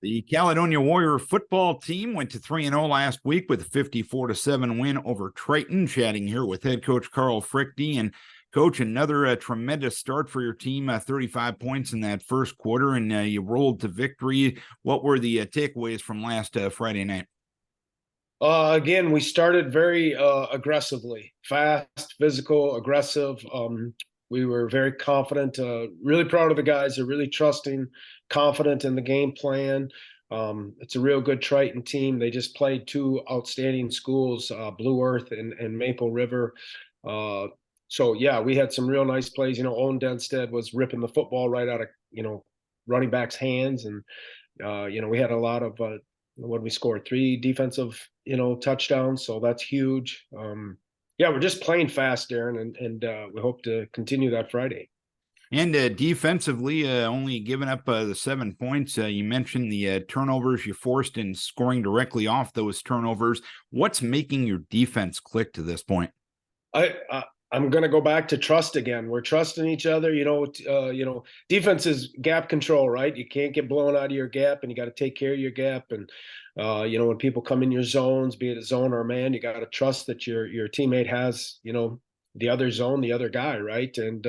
The Caledonia Warrior football team went to 3-0 last week with a 54-7 win over Triton. Chatting here with head coach Carl Fruechte. And coach, another tremendous start for your team, 35 points in that first quarter, and you rolled to victory. What were the takeaways from last Friday night? Again, we started very aggressively, fast, physical, aggressive. We were very confident, really proud of the guys. They're really trusting, confident in the game plan. It's a real good Triton team. They just played two outstanding schools, Blue Earth and Maple River. So, yeah, we had some real nice plays. Owen Denstead was ripping the football right out of, running back's hands. And, we had a lot of what did we score? Three defensive, touchdowns. So that's huge. Yeah, we're just playing fast, Darren, and we hope to continue that Friday. And defensively, only giving up the 7 points. You mentioned the turnovers you forced and scoring directly off those turnovers. What's making your defense click to this point? I'm going to go back to trust again. We're trusting each other. Defense is gap control, right? You can't get blown out of your gap, and you got to take care of your gap. And when people come in your zones, be it a zone or a man, you got to trust that your teammate has, the other zone, the other guy, right? And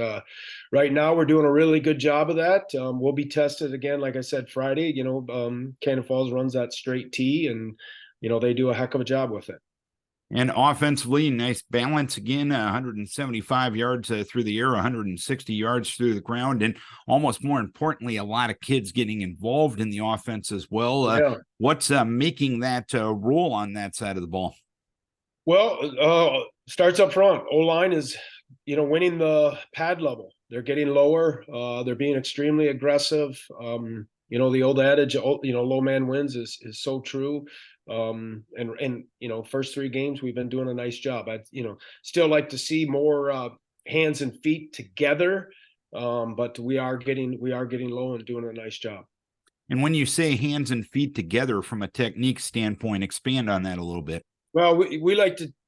right now we're doing a really good job of that. We'll be tested again, like I said, Friday. Cannon Falls runs that straight T, and they do a heck of a job with it. And offensively, nice balance again, 175 yards through the air, 160 yards through the ground, and almost more importantly, a lot of kids getting involved in the offense as well. Yeah. What's making that roll on that side of the ball? Well, starts up front. O-line is, winning the pad level. They're getting lower. They're being extremely aggressive. The old adage, low man wins is so true. And first three games we've been doing a nice job. I'd still like to see more hands and feet together, but we are getting low and doing a nice job. And when you say hands and feet together from a technique standpoint, expand on that a little bit. Well,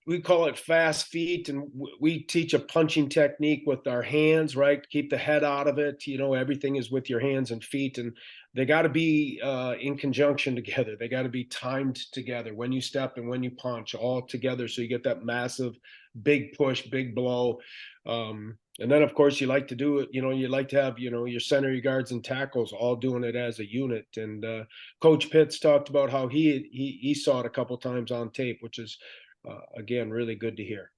we call it fast feet, and we teach a punching technique with our hands, right? Keep the head out of it. Everything is with your hands and feet, and they got to be in conjunction together. They got to be timed together when you step and when you punch, all together, so you get that massive, big push, big blow. And then, of course, you like to do it. You like to have your center, your guards, and tackles all doing it as a unit. And Coach Pitts talked about how he saw it a couple times on tape, which is again really good to hear.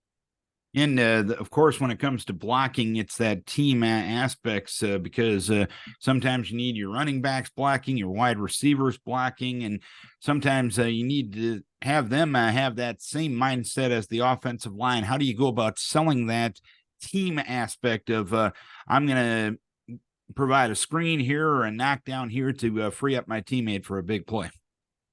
And of course, when it comes to blocking, it's that team aspects because sometimes you need your running backs blocking, your wide receivers blocking, and sometimes you need to have them have that same mindset as the offensive line. How do you go about selling that team aspect of I'm going to provide a screen here or a knockdown here to free up my teammate for a big play?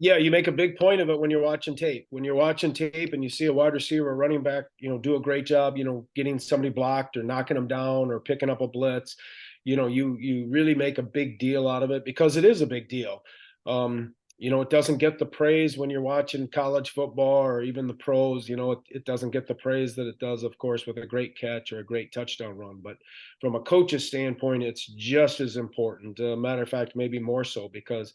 Yeah, you make a big point of it when you're watching tape. When you're watching tape and you see a wide receiver, a running back, do a great job, getting somebody blocked or knocking them down or picking up a blitz, you really make a big deal out of it because it is a big deal. It doesn't get the praise when you're watching college football or even the pros. It doesn't get the praise that it does, of course, with a great catch or a great touchdown run. But from a coach's standpoint, it's just as important. Matter of fact, maybe more so because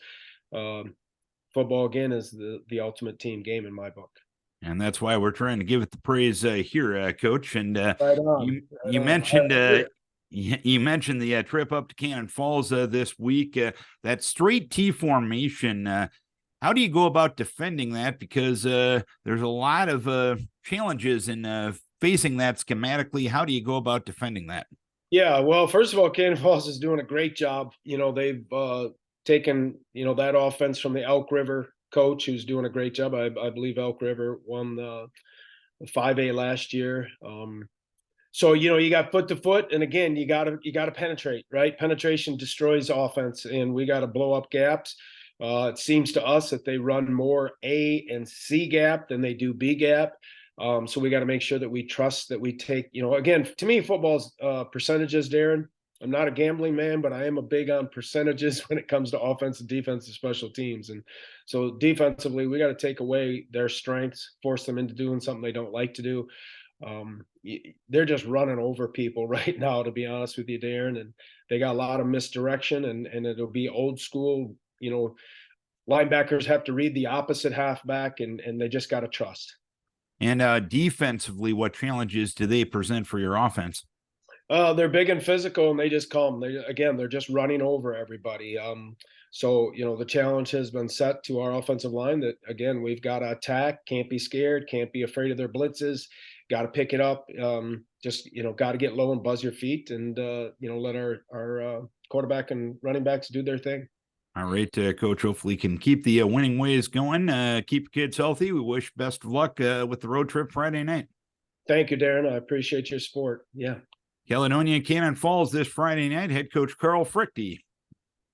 football again is the ultimate team game in my book. And that's why we're trying to give it the praise here, Coach. And you mentioned you mentioned the trip up to Cannon Falls this week. That straight T formation. How do you go about defending that? Because there's a lot of challenges in facing that schematically. How do you go about defending that? Yeah, well, first of all, Cannon Falls is doing a great job. They've taken that offense from the Elk River coach, who's doing a great job. I believe Elk River won the 5A last year. So you got foot to foot, and again, you gotta penetrate, right? Penetration destroys offense, and we got to blow up gaps. It seems to us that they run more A and C gap than they do B gap. So we got to make sure that we trust that we take, again, to me, football's percentages, Darren. I'm not a gambling man, but I am a big on percentages when it comes to offense and defense and special teams. And so defensively, we got to take away their strengths, force them into doing something they don't like to do. They're just running over people right now, to be honest with you, Darren. And they got a lot of misdirection, and it'll be old school, linebackers have to read the opposite halfback, and they just got to trust. And defensively, what challenges do they present for your offense? They're big and physical, and they just come. They're just running over everybody. So the challenge has been set to our offensive line that again we've got to attack, can't be scared, can't be afraid of their blitzes, got to pick it up. Just got to get low and buzz your feet, and let our quarterback and running backs do their thing. All right, Coach. Hopefully, can keep the winning ways going. Keep kids healthy. We wish best of luck with the road trip Friday night. Thank you, Darren. I appreciate your support. Yeah. Caledonia Cannon Falls this Friday night. Head coach Carl Fruechte